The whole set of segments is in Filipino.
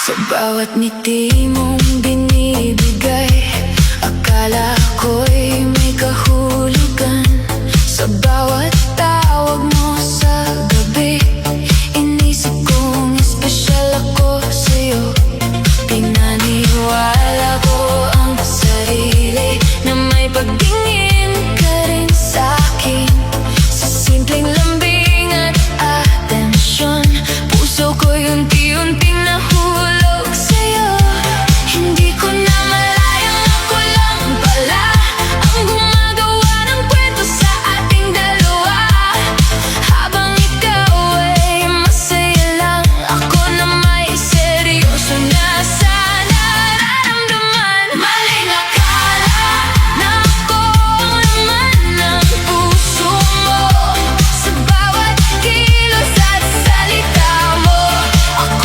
Sa bawat ngiti mong binibigay, akala ko'y may kahulugan. Sa bawat tawag mo sa gabi, inisip kong espesyal ako sa'yo. Pinaniwala ko ang sarili na may pagtingin ka rin sa'kin. Sa simpleng lambing at atensyon, puso ko'y unti-unting nahulog sa'yo. Hindi ko na malayang ako lang pala ang gumagawa ng kwento sa ating dalawa. Habang ikaw ay masaya lang, ako na may seryoso na sa nararamdaman. Maling akala na ako naman ang puso mo. Sa bawat kilos at salita mo, ako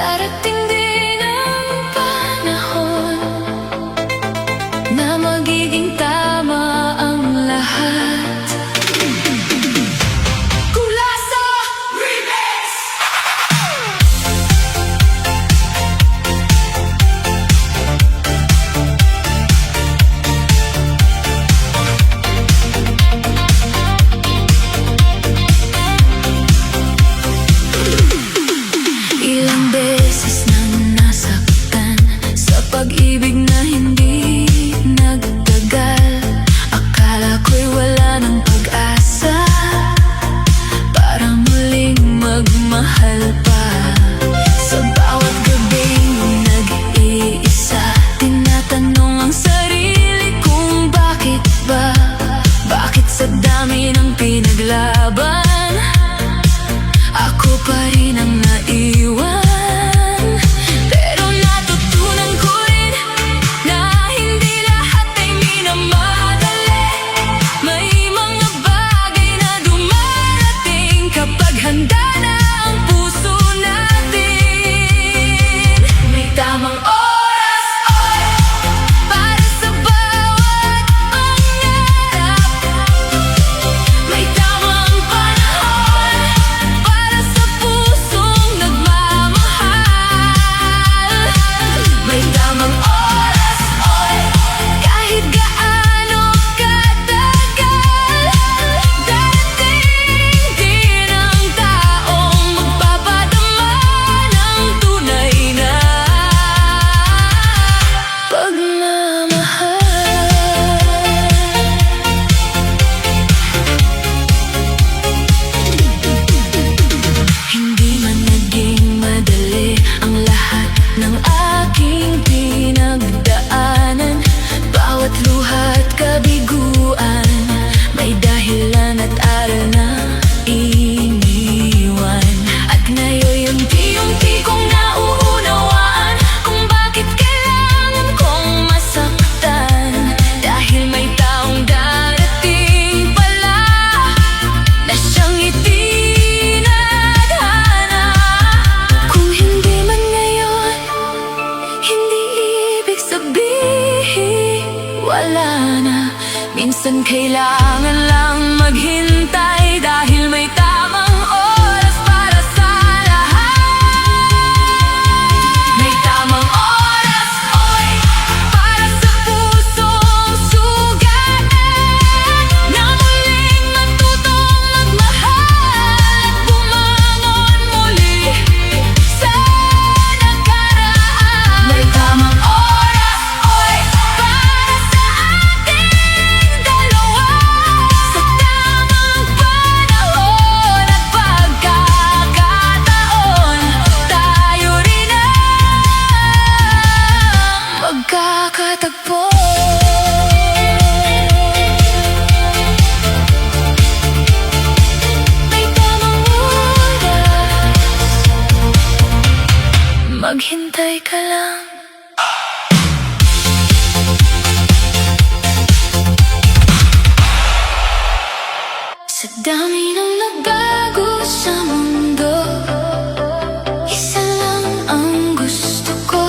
Darating din ang panahon na magiging tama ang lahat. Kulasa Remix! Ilang beses nang nasaktan sa pag-ibig na hindi nagtagal. Akala ko'y wala ng pag-asa para muling magmahal pa. Sa bawat gabing nag-iisa, tinatanong ang sarili kung bakit ba? Bakit sa dami ng pinaglaban, ako pa rin ang naiwan? Pero natutunan ko rin na hindi lahat ay minamadali. May mga bagay na dumarating kapag handa na ang puso natin. May tamang oras, oy, para sa bawat pangarap. May tamang panahon para sa pusong nagmamahal. May tamang oras, oy, kahit gaano katagal. Darating din ang taong magpapadama ng tunay na pagmamahal. Hindi man naging madali ang lahat ng aking pinagdaanan. Bawat luha at kabiguan, may dahilan at aral na iniwan. At ngayon unti-unti kong nauunawaan kung bakit kailangan kong masaktan. Dahil may taong darating pala na siyang itinadhana. Kung hindi man ngayon, hindi ibig sabihin wala na. Minsan kailangan lang maghintay dahil may tamang oras para sa lahat. May tamang oras, oy, para sa pusong sugaan, na muling matutong magmahal at bumangon muli sa nakaraan. May tamang oras, oy, para sa ating dalawa. Sa tamang panahon at pagkakataon, tayo rin ang magkakatagpo. May tamang oras, maghintay ka lang. Sa dami ng nagbago sa mundo, isa lang ang gusto ko,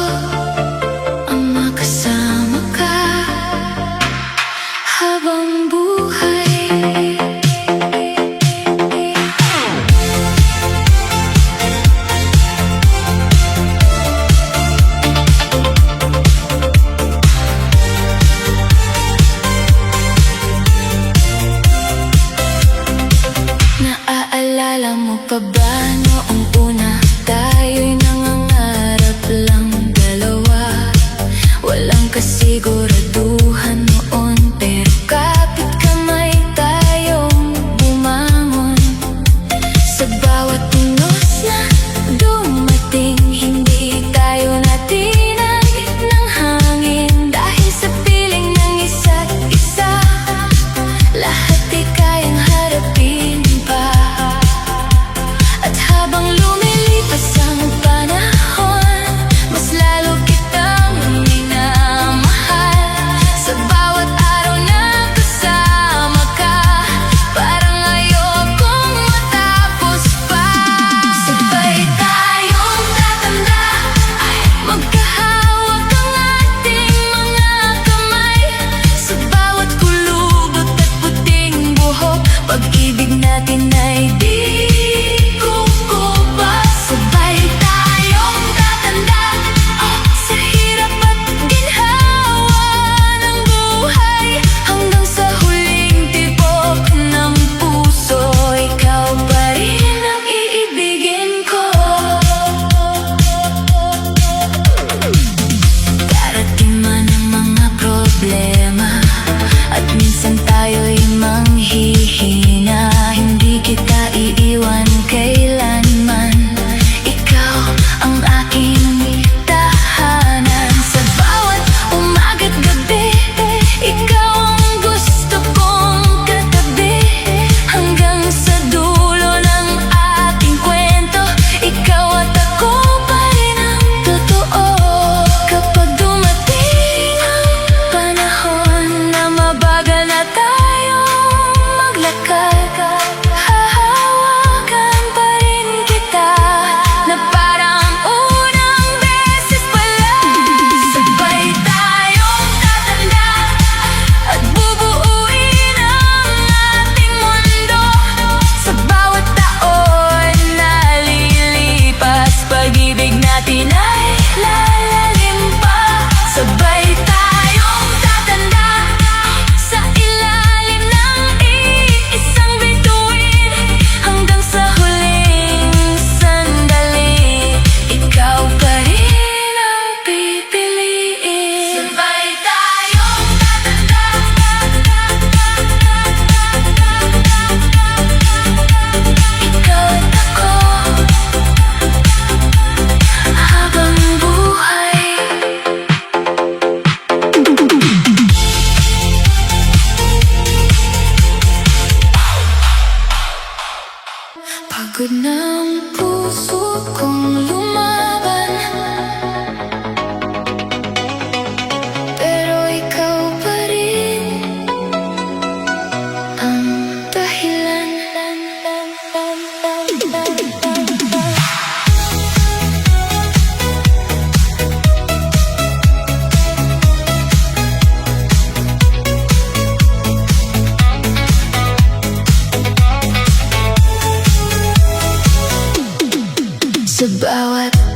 ang makasama ka habang buhay.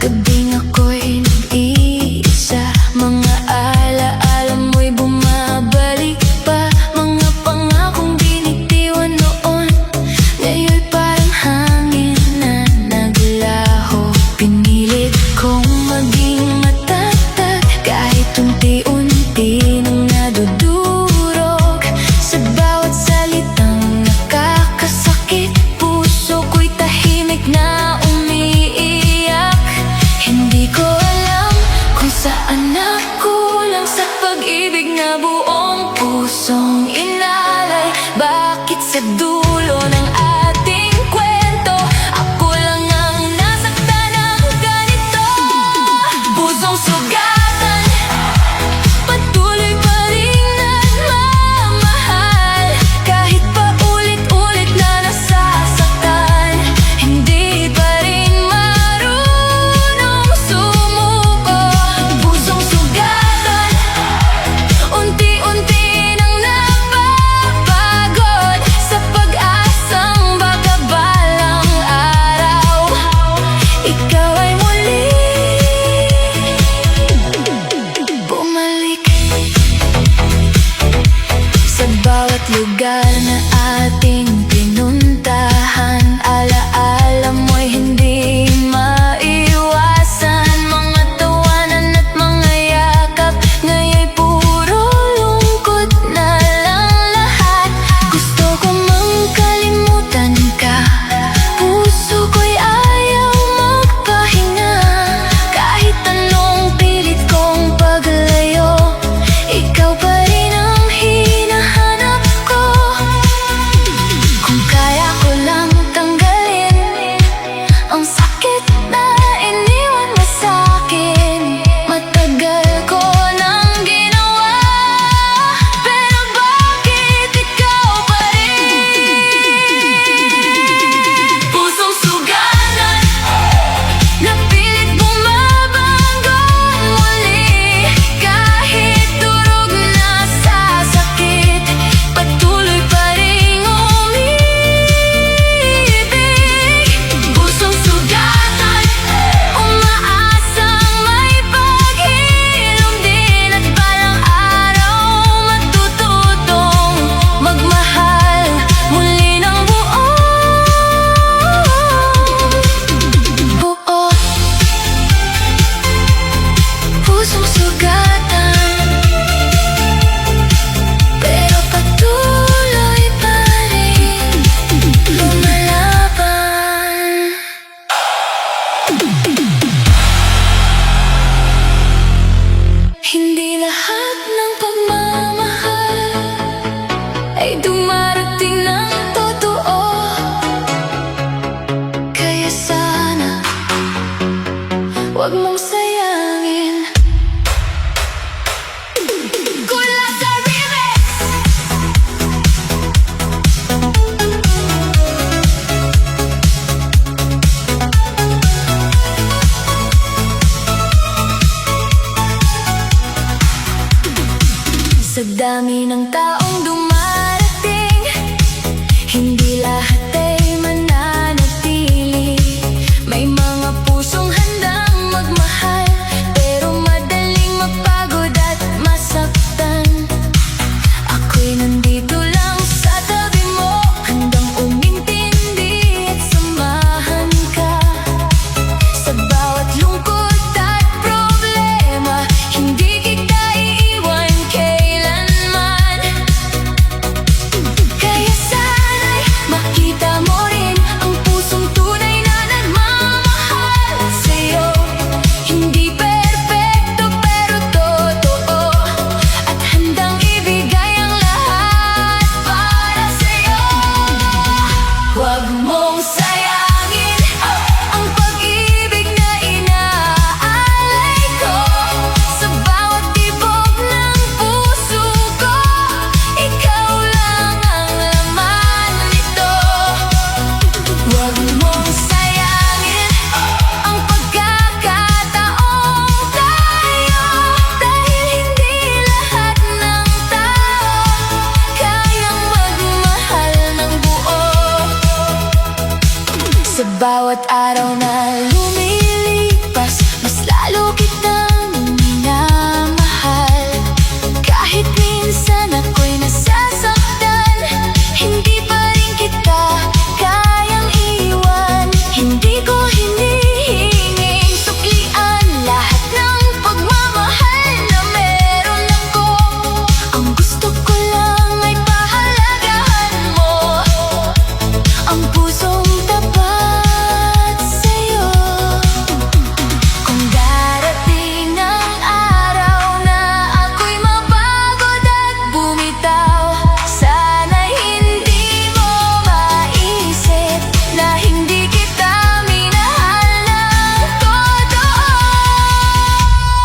gabing ako'y nag-iisa. Mga alaala mo'y bumabalik pa. Mga pangakong binitiwan noon, ngayon'y parang hangin na naglaho. Pinilit kong maging matatag kahit unti-unti nang nadudurog. Sa bawat salitang nakakasakit, puso ko'y tahimik na umiiyak. Hindi ko alam kung saan nakulang sa pag-ibig na buong pusong inalay. Bakit sa dulo ng ating kwento ako lang ang nasaktan ng ganito? Pusong sugatan, patuloy pa rin nagmamahal. Kahit pa ulit-ulit na nasasaktan, hindi pa rin marunong sumuko. Pusong sugatan, unti-unti nang napapagod sa pag-asang baka balang araw ikaw ay muli bumalik. Sa bawat lugar na ating pinuntahan, alaala mo'y hindi maiwasan. Mga tawanan at mga yakap, ngayon'y puro lungkot na lang lahat. Gusto ko mang kalimutan ka, puso ko'y ayaw magpahinga. Kahit anong pilit kong paglayo, ikaw pa rin ang hinahanap ko. Kung kaya ko lang tanggalin ang sakit na iniwan mo sa'kin, matagal ko nang ginawa. Pero bakit ikaw pa rin? Pusong sugatan, napilit bumabangon muli. Kahit durog na sa sakit, patuloy pa rin umibig. Pusong sugatan, umaasang may paghilom din, at balang araw matututong magmahal muli ng buo. Pusong sugatan, pero patuloy pa rin lumalaban. Hindi lahat ng pagmamahal ay dumarating ng totoo. Kaya sana huwag mong sayangin. Kulasa Remix! Sa dami ng taong dumarating, hindi lahat ay mananatili. May mga pusong handang magmahal, pero madaling mapagod at masaktan. Ako'y nandito lang sa tabi mo, handang umintindi at samahan ka. Sa bawat lungkot at problema, hindi kita iiwan kailanman. Kaya sana'y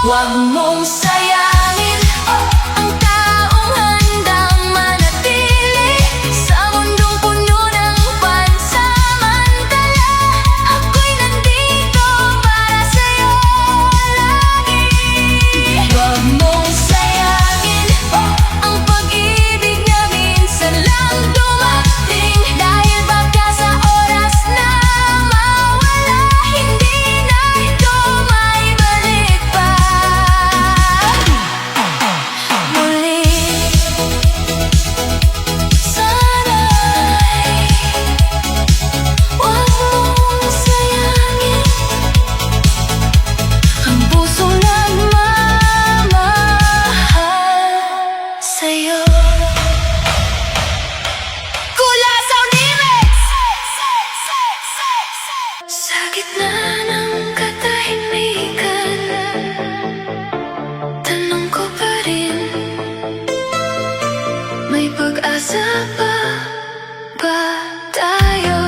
Huwag mong sayangin ang taong handang manatili sa mundong puno ng pansamantala. Ako'y nandito para sa'yo lagi. Huwag mong sayangin ang pag-ibig na minsan lang dumating, dahil baka sa oras na mawala, hindi na ito maibalik pa muli. Sana'y huwag mong sayangin ang pusong nagmamahal sa'yo. Curaçao Remix! Sa gitna ng katahimikan, tanong ko pa rin, may pag-asa pa ba tayo?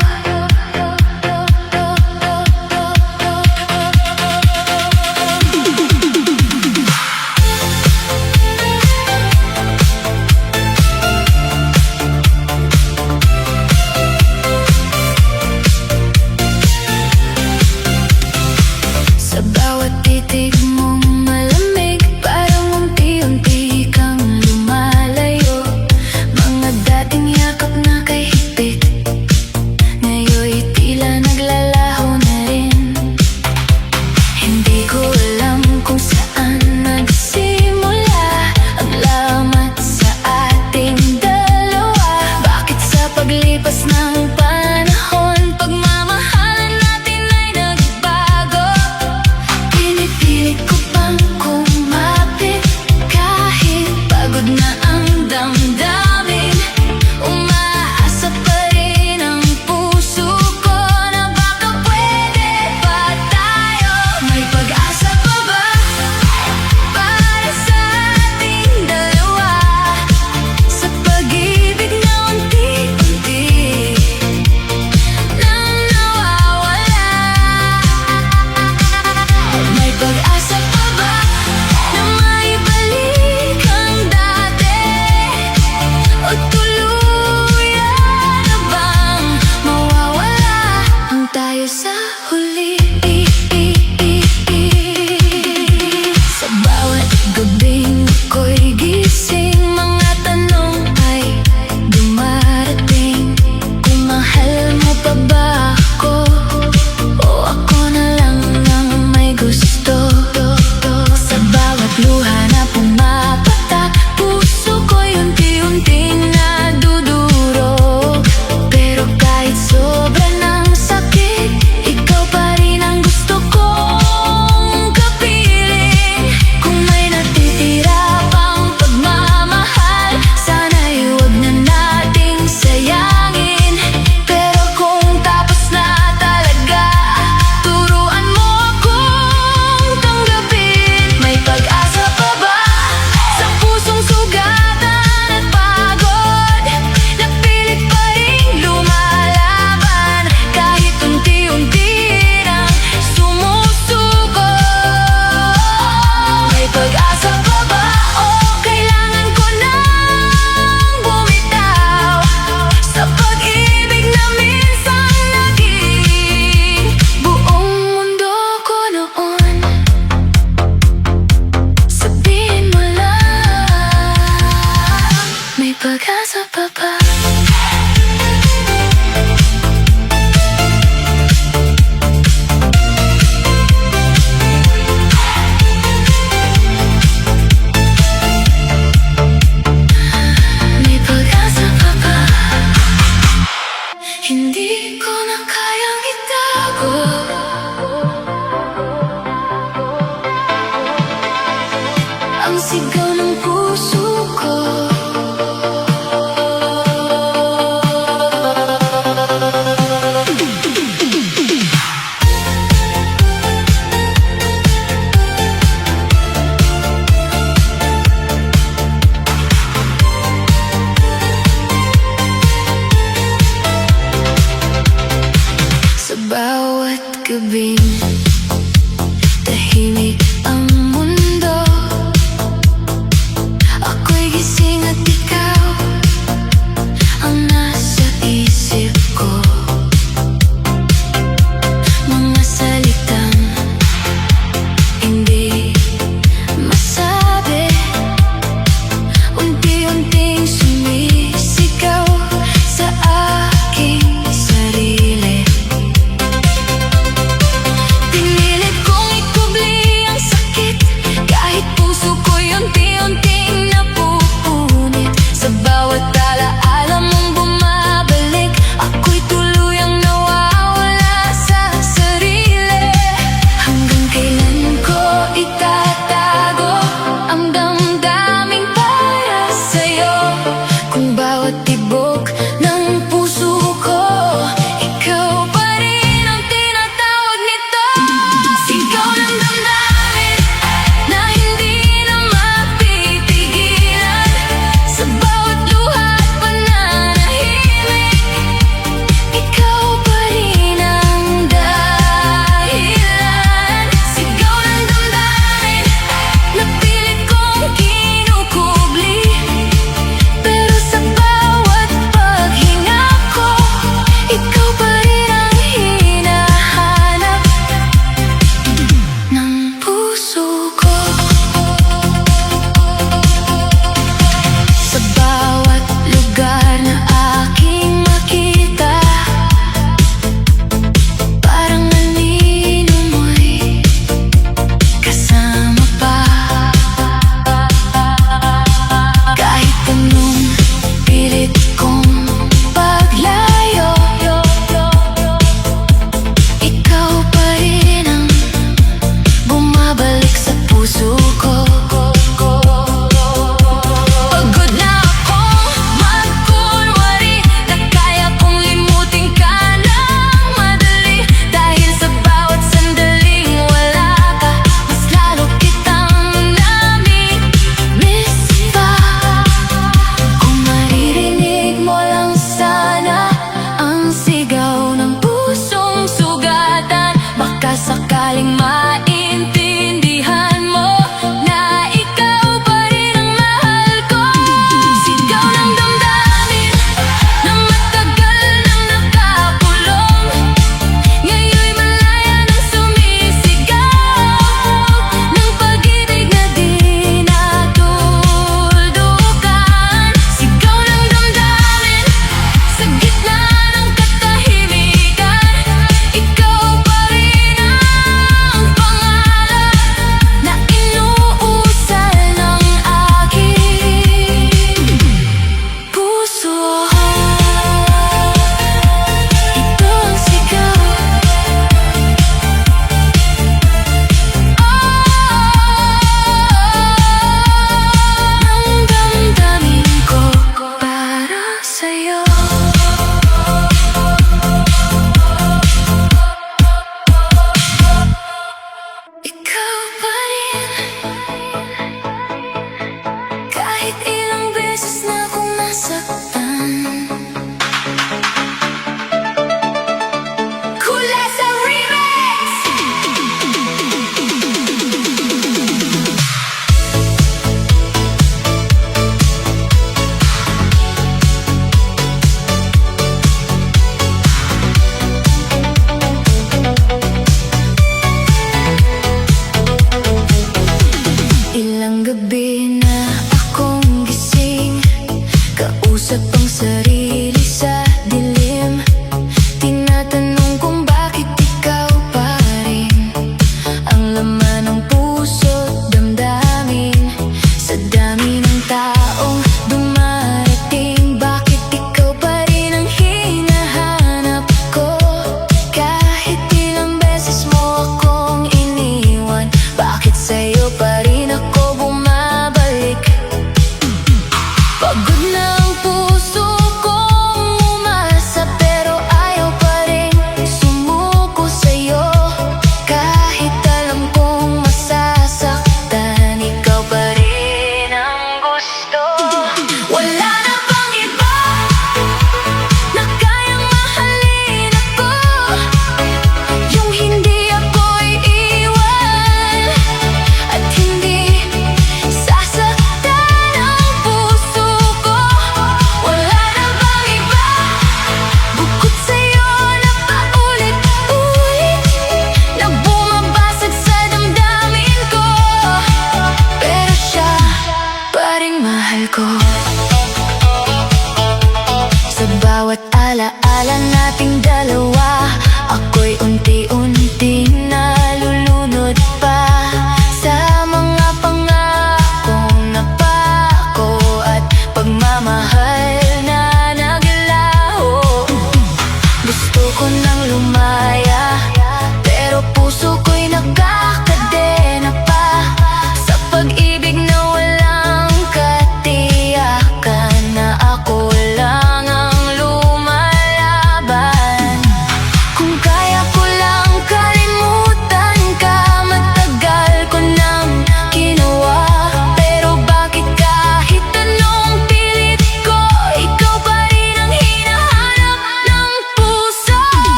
Sa bawat titig mong malamig, parang unti-unti kang lumalayo. Mga dating yakap na kay higpit, ngayon'y tila naglalaho na rin. Hindi ko alam kung saan nagsimula ang lamat sa ating dalawa. Bakit sa paglipas ng panahon, pagmamahalan natin ay nagbago? Pinipilit ko pang kumapit kahit pagod na ang damdamin. Umaasa pa rin ang puso ko na baka pwede pa tayo. May pag-asa pa ba para sa ating dalawa? Sa pag-ibig na unti-unti nang nawawala. May pag-asa pa ba na maibalik ang dati? O tuluyan na bang mawawala ang tayo sa huli? Sa bawat gabing ako'y gising, mga tanong ay dumarating. Kung mahal mo pa ba ako, o ako na lang ang may gusto? Sa bawat luha na pumapatak, puso ko'y unti-unting nadudurog. Pero kahit sobra ng sakit, ikaw pa rin ang gusto kong kapiling. Kung may natitira pang pagmamahal, sana'y huwag na nating sayangin. Pero kung tapos na talaga, turuan mo akong tanggapin. May pag-asa pa ba sa pusong sugatan at pagod? Napilit pa rin lumalaban kahit unti-unti nang sumusuko. May pag-asa pa ba o kailangan ko nang bumitaw sa pag-ibig na minsan naging buong mundo ko noon? Sabihin mo lang, may pag-asa pa ba? May pag-asa pa ba? Hindi ko na kayang itago ang sigaw ng puso ko. Sa bawat gabing tahimik ang mundo,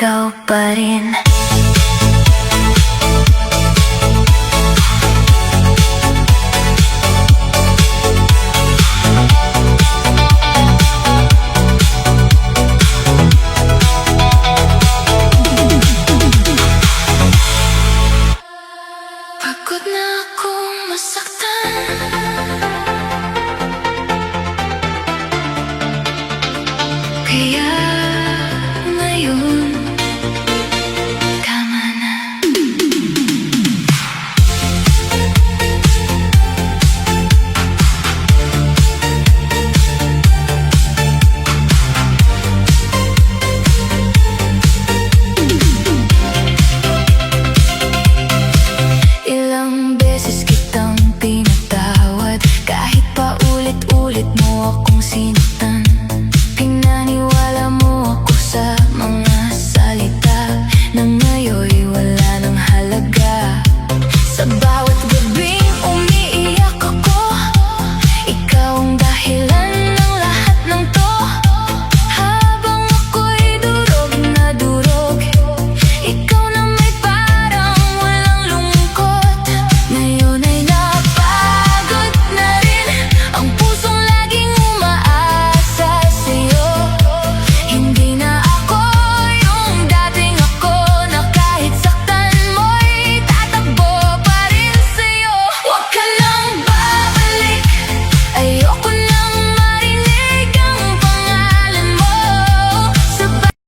ikaw pa rin. Pagod na akong masaktan, kaya